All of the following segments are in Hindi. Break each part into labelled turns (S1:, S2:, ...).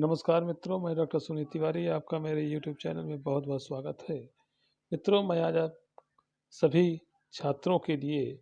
S1: नमस्कार मित्रों, मैं डॉक्टर सुनील तिवारी, आपका मेरे यूट्यूब चैनल में बहुत-बहुत स्वागत है। मित्रों, मैं आज आप सभी छात्रों के लिए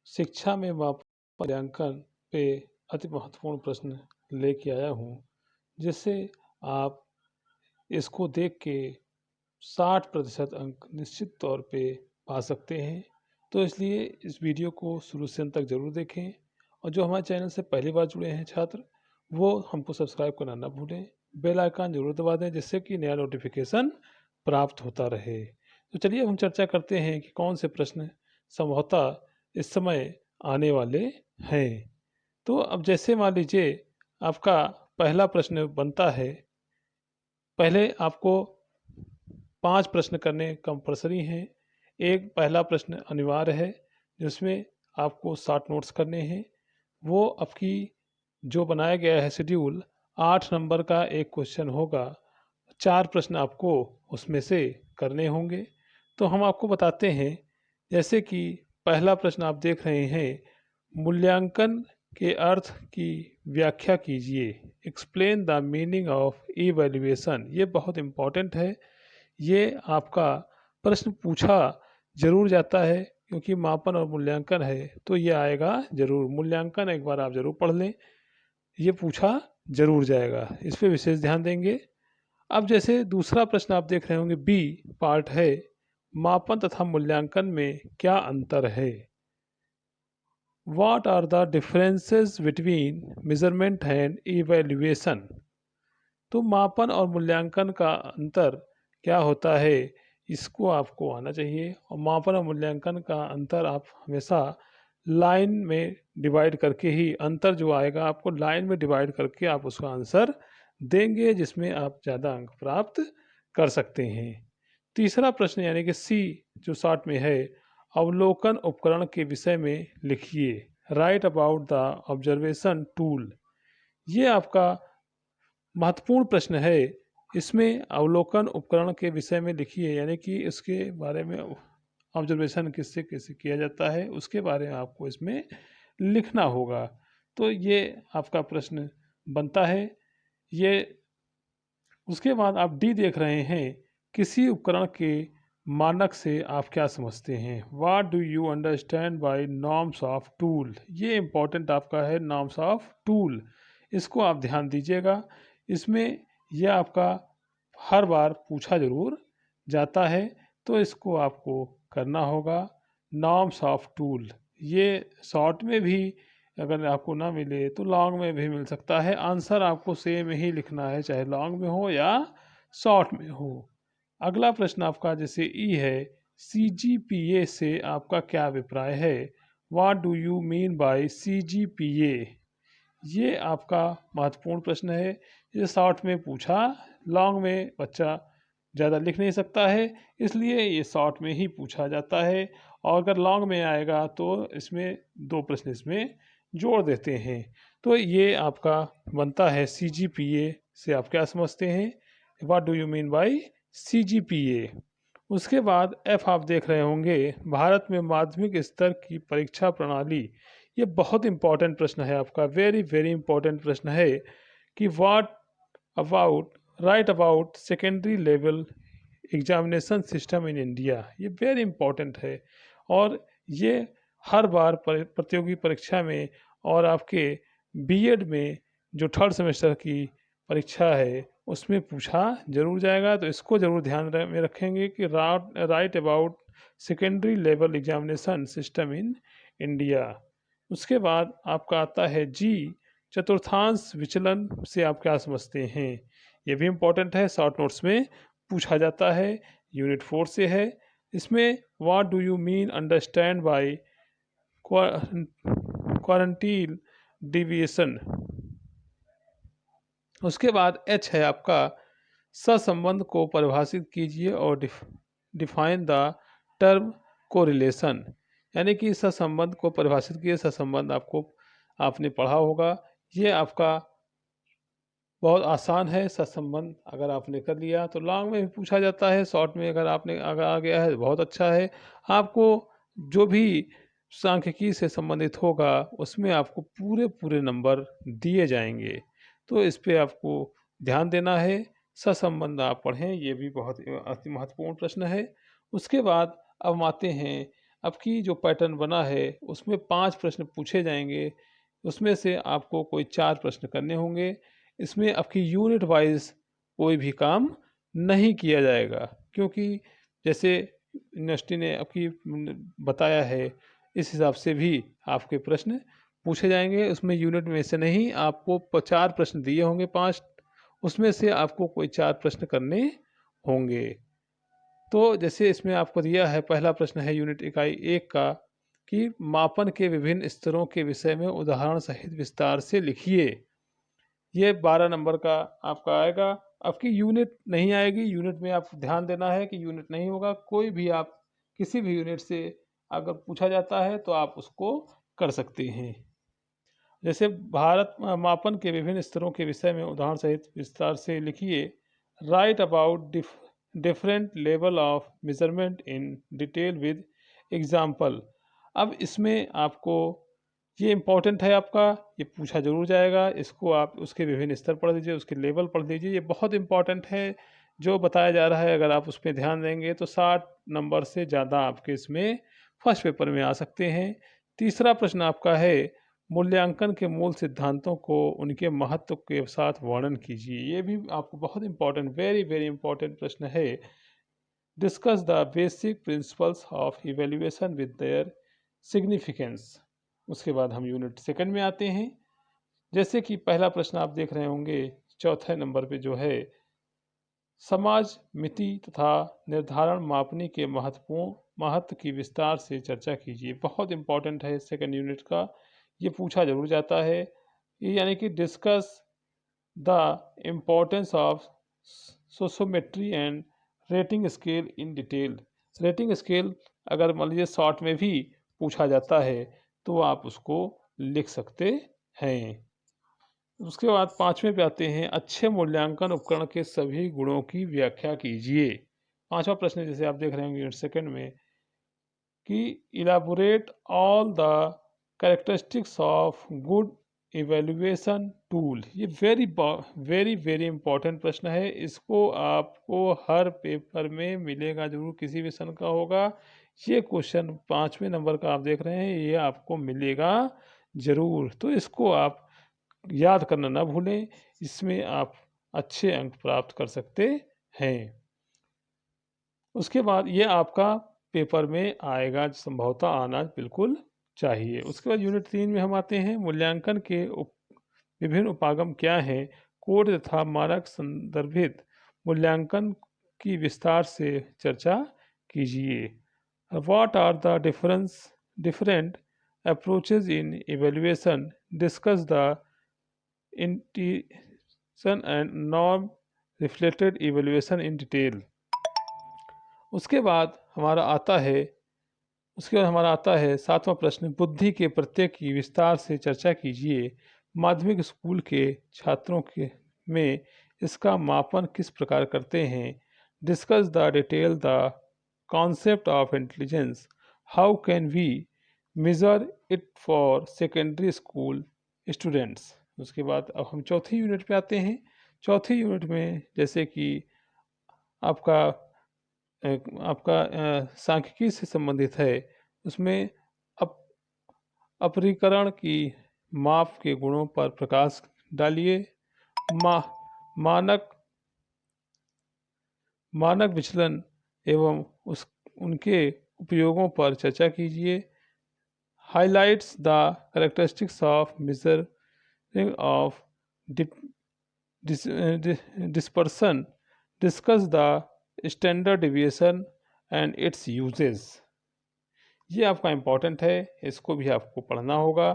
S1: शिक्षा में मूल्यांकन पे अति महत्वपूर्ण प्रश्न लेके आया हूँ, जिससे आप इसको देख के 60% अंक निश्चित तौर पे पा सकते हैं। तो इसलिए इस वीडियो को शुरू से अंत तक ज़रूर देखें और जो हमारे चैनल से पहली बार जुड़े हैं छात्र, वो हमको सब्सक्राइब करना ना भूलें। बेल आइकन ज़रूर दबा दें जिससे कि नया नोटिफिकेशन प्राप्त होता रहे। तो चलिए अब हम चर्चा करते हैं कि कौन से प्रश्न संभवतः इस समय आने वाले हैं। तो अब जैसे मान लीजिए आपका पहला प्रश्न बनता है, पहले आपको 5 प्रश्न करने कंपल्सरी हैं। एक पहला प्रश्न अनिवार्य है, जिसमें आपको 60 नोट्स करने हैं। वो आपकी जो बनाया गया है शेड्यूल, 8 नंबर का एक क्वेश्चन होगा, 4 प्रश्न आपको उसमें से करने होंगे। तो हम आपको बताते हैं, जैसे कि पहला प्रश्न आप देख रहे हैं, मूल्यांकन के अर्थ की व्याख्या कीजिए। Explain the meaning of evaluation. ये बहुत इम्पोर्टेंट है। ये आपका प्रश्न पूछा ज़रूर जाता है, क्योंकि मापन और मूल्यांकन है तो ये आएगा ज़रूर। मूल्यांकन एक बार आप ज़रूर पढ़ लें, ये पूछा ज़रूर जाएगा, इस पे विशेष ध्यान देंगे। अब जैसे दूसरा प्रश्न आप देख रहे होंगे, बी पार्ट है, मापन तथा मूल्यांकन में क्या अंतर है। What are the differences between measurement and evaluation. तो मापन और मूल्यांकन का अंतर क्या होता है, इसको आपको आना चाहिए। और मापन और मूल्यांकन का अंतर आप हमेशा लाइन में डिवाइड करके ही, अंतर जो आएगा आपको लाइन में डिवाइड करके आप उसका आंसर देंगे, जिसमें आप ज़्यादा अंक प्राप्त कर सकते हैं। तीसरा प्रश्न यानी कि सी जो शॉर्ट में है, अवलोकन उपकरण के विषय में लिखिए। Right about the observation tool. ये आपका महत्वपूर्ण प्रश्न है। इसमें अवलोकन उपकरण के विषय में लिखिए, यानी कि इसके बारे में ऑब्जर्वेशन किससे कैसे किया जाता है, उसके बारे में आपको इसमें लिखना होगा। तो ये आपका प्रश्न बनता है। ये उसके बाद आप डी देख रहे हैं, किसी उपकरण के मानक से आप क्या समझते हैं। What do you understand by norms of tool. ये इम्पोर्टेंट आपका है, नॉर्म्स ऑफ टूल, इसको आप ध्यान दीजिएगा। इसमें यह आपका हर बार पूछा ज़रूर जाता है, तो इसको आपको करना होगा। नॉर्म्स ऑफ टूल, ये शॉर्ट में भी अगर आपको ना मिले तो लॉन्ग में भी मिल सकता है। आंसर आपको सेम ही लिखना है, चाहे लॉन्ग में हो या शॉर्ट में हो। अगला प्रश्न आपका जैसे ई है, सीजीपीए से आपका क्या अभिप्राय है। What do you mean by CGPA. ये आपका महत्वपूर्ण प्रश्न है। ये शॉर्ट में पूछा, लॉन्ग में बच्चा ज़्यादा लिख नहीं सकता है, इसलिए ये शॉर्ट में ही पूछा जाता है। और अगर लॉन्ग में आएगा तो इसमें 2 प्रश्न इसमें जोड़ देते हैं। तो ये आपका बनता है, सीजीपीए से आप क्या समझते हैं, what do you mean by CGPA. उसके बाद एफ आप देख रहे होंगे, भारत में माध्यमिक स्तर की परीक्षा प्रणाली। ये बहुत इंपॉर्टेंट प्रश्न है आपका, वेरी वेरी इंपॉर्टेंट प्रश्न है कि what about right about secondary level examination system in India. ये वेरी इंपॉर्टेंट है और ये हर बार प्रतियोगी परीक्षा में और आपके बीएड में जो थर्ड सेमेस्टर की परीक्षा है उसमें पूछा जरूर जाएगा। तो इसको जरूर ध्यान में रखेंगे कि right about secondary level examination system in India. उसके बाद आपका आता है जी, चतुर्थांश विचलन से आप क्या समझते हैं। ये भी इम्पोर्टेंट है, शॉर्ट नोट्स में पूछा जाता है, यूनिट 4 से है। इसमें what do you mean understand by quarantine deviation. उसके बाद एच है आपका, सहसंबंध को परिभाषित कीजिए और डिफाइन द टर्म कोरिलेशन। यानी कि सहसंबंध को परिभाषित किए, सहसंबंध आपने पढ़ा होगा। ये आपका बहुत आसान है, सहसंबंध अगर आपने कर लिया तो लॉन्ग में भी पूछा जाता है, शॉर्ट में अगर आपने अगर आ गया है बहुत अच्छा है। आपको जो भी सांख्यिकी से संबंधित होगा उसमें आपको पूरे पूरे नंबर दिए जाएंगे, तो इस पे आपको ध्यान देना है। ससंबंध आप पढ़ें, ये भी बहुत अति महत्वपूर्ण प्रश्न है। उसके बाद अब हम आते हैं, अब की जो पैटर्न बना है उसमें 5 प्रश्न पूछे जाएंगे, उसमें से आपको कोई 4 प्रश्न करने होंगे। इसमें आपकी यूनिट वाइज कोई भी काम नहीं किया जाएगा, क्योंकि जैसे यूनिवर्सिटी ने आपकी बताया है, इस हिसाब से भी आपके प्रश्न पूछे जाएंगे। उसमें यूनिट में से नहीं, आपको 4 प्रश्न दिए होंगे 5, उसमें से आपको कोई 4 प्रश्न करने होंगे। तो जैसे इसमें आपको दिया है, पहला प्रश्न है यूनिट इकाई 1 का कि मापन के विभिन्न स्तरों के विषय में उदाहरण सहित विस्तार से लिखिए। ये 12 नंबर का आपका आएगा। आपकी यूनिट नहीं आएगी, यूनिट में आप ध्यान देना है कि यूनिट नहीं होगा। कोई भी आप किसी भी यूनिट से अगर पूछा जाता है तो आप उसको कर सकते हैं। जैसे भारत मापन के विभिन्न स्तरों के विषय में उदाहरण सहित विस्तार से लिखिए। Right about different level of measurement in detail with example. अब इसमें आपको ये इम्पोर्टेंट है, आपका ये पूछा जरूर जाएगा। इसको आप उसके विभिन्न स्तर पढ़ लीजिए, उसके लेवल पढ़ लीजिए, ये बहुत इम्पोर्टेंट है जो बताया जा रहा है। अगर आप उस पर ध्यान देंगे तो 60 नंबर से ज़्यादा आपके इसमें फर्स्ट पेपर में आ सकते हैं। तीसरा प्रश्न आपका है, मूल्यांकन के मूल सिद्धांतों को उनके महत्व के साथ वर्णन कीजिए। ये भी आपको बहुत इंपॉर्टेंट, वेरी वेरी इंपॉर्टेंट प्रश्न है। Discuss the basic principles of evaluation with their significance. उसके बाद हम यूनिट सेकंड में आते हैं। जैसे कि पहला प्रश्न आप देख रहे होंगे चौथे नंबर पे जो है, समाज मिति तथा निर्धारण मापनी के महत्व की विस्तार से चर्चा कीजिए। बहुत इंपॉर्टेंट है सेकंड यूनिट का, ये पूछा जरूर जाता है। ये यानी कि discuss the importance of sociometry and rating scale in detail. Rating scale अगर मान लीजिए शॉर्ट में भी पूछा जाता है तो आप उसको लिख सकते हैं। उसके बाद पाँचवें पे आते हैं, अच्छे मूल्यांकन उपकरण के सभी गुणों की व्याख्या कीजिए। पांचवा प्रश्न जैसे आप देख रहे होंगे यूनिट सेकंड में कि elaborate all the characteristics of good evaluation tool. ये वेरी वेरी वेरी इंपॉर्टेंट प्रश्न है। इसको आपको हर पेपर में मिलेगा जरूर, किसी भी सन का होगा। ये क्वेश्चन 5वें नंबर का आप देख रहे हैं, ये आपको मिलेगा जरूर। तो इसको आप याद करना ना भूलें, इसमें आप अच्छे अंक प्राप्त कर सकते हैं। उसके बाद ये आपका पेपर में आएगा, संभवतः आना बिल्कुल चाहिए। उसके बाद यूनिट 3 में हम आते हैं, मूल्यांकन के विभिन्न उपागम क्या हैं, कोड तथा मानक संदर्भित मूल्यांकन की विस्तार से चर्चा कीजिए। What are the different approaches in evaluation, discuss the intuition and norm reflected evaluation in detail. उसके बाद हमारा आता है, सातवां प्रश्न, बुद्धि के प्रत्येक की विस्तार से चर्चा कीजिए। माध्यमिक स्कूल के छात्रों के में इसका मापन किस प्रकार करते हैं। Discuss the detail the concept of intelligence, how can we measure it for secondary school students. उसके बाद अब हम चौथी यूनिट पे आते हैं। चौथी यूनिट में जैसे कि आपका सांख्यिकी से संबंधित है, उसमें अप अपरीकरण की माप के गुणों पर प्रकाश डालिए। मा मानक मानक विचलन एवं उनके उपयोगों पर चर्चा कीजिए। Highlights the characteristics of measuring of dispersion, discuss the standard deviation and it's uses. ये आपका इम्पोर्टेंट है, इसको भी आपको पढ़ना होगा।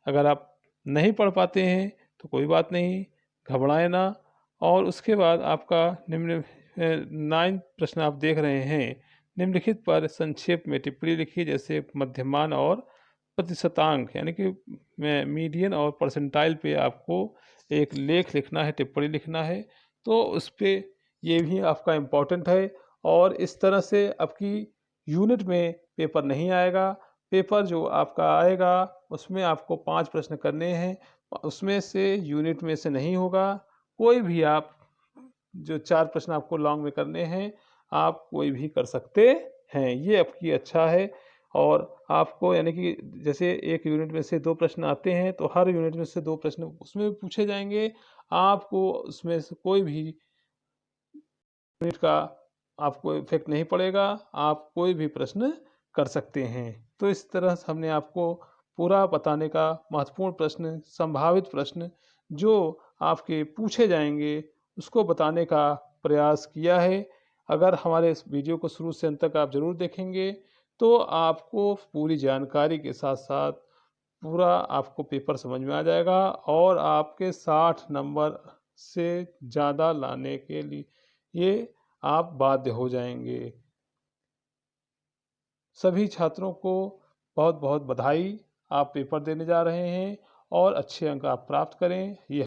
S1: अगर आप नहीं पढ़ पाते हैं तो कोई बात नहीं, घबराए ना। और उसके बाद आपका निम्न 9 प्रश्न आप देख रहे हैं, निम्नलिखित पर संक्षेप में टिप्पणी लिखिए। जैसे मध्यमान और प्रतिशतांक, यानी कि मीडियन और परसेंटाइल पे आपको एक लेख लिखना है, टिप्पणी लिखना है। तो उस पर ये भी आपका इम्पोर्टेंट है। और इस तरह से आपकी यूनिट में पेपर नहीं आएगा। पेपर जो आपका आएगा उसमें आपको 5 प्रश्न करने हैं, उसमें से यूनिट में से नहीं होगा, कोई भी आप जो 4 प्रश्न आपको लॉन्ग में करने हैं, आप कोई भी कर सकते हैं। ये आपकी अच्छा है और आपको यानी कि जैसे एक यूनिट में से 2 प्रश्न आते हैं, तो हर यूनिट में से 2 प्रश्न उसमें भी पूछे जाएँगे। आपको उसमें से कोई भी यूनिट का आपको इफ़ेक्ट नहीं पड़ेगा, आप कोई भी प्रश्न कर सकते हैं। तो इस तरह से हमने आपको पूरा बताने का महत्वपूर्ण प्रश्न, संभावित प्रश्न जो आपके पूछे जाएँगे, उसको बताने का प्रयास किया है। अगर हमारे इस वीडियो को शुरू से अंत तक आप ज़रूर देखेंगे, तो आपको पूरी जानकारी के साथ-साथ पूरा आपको पेपर समझ में आ जाएगा और आपके 60 नंबर से ज़्यादा लाने के लिए ये आप बाध्य हो जाएँगे। सभी छात्रों को बहुत-बहुत बधाई। आप पेपर देने जा रहे हैं और अच्छे अंक आप प्राप्त करें। ये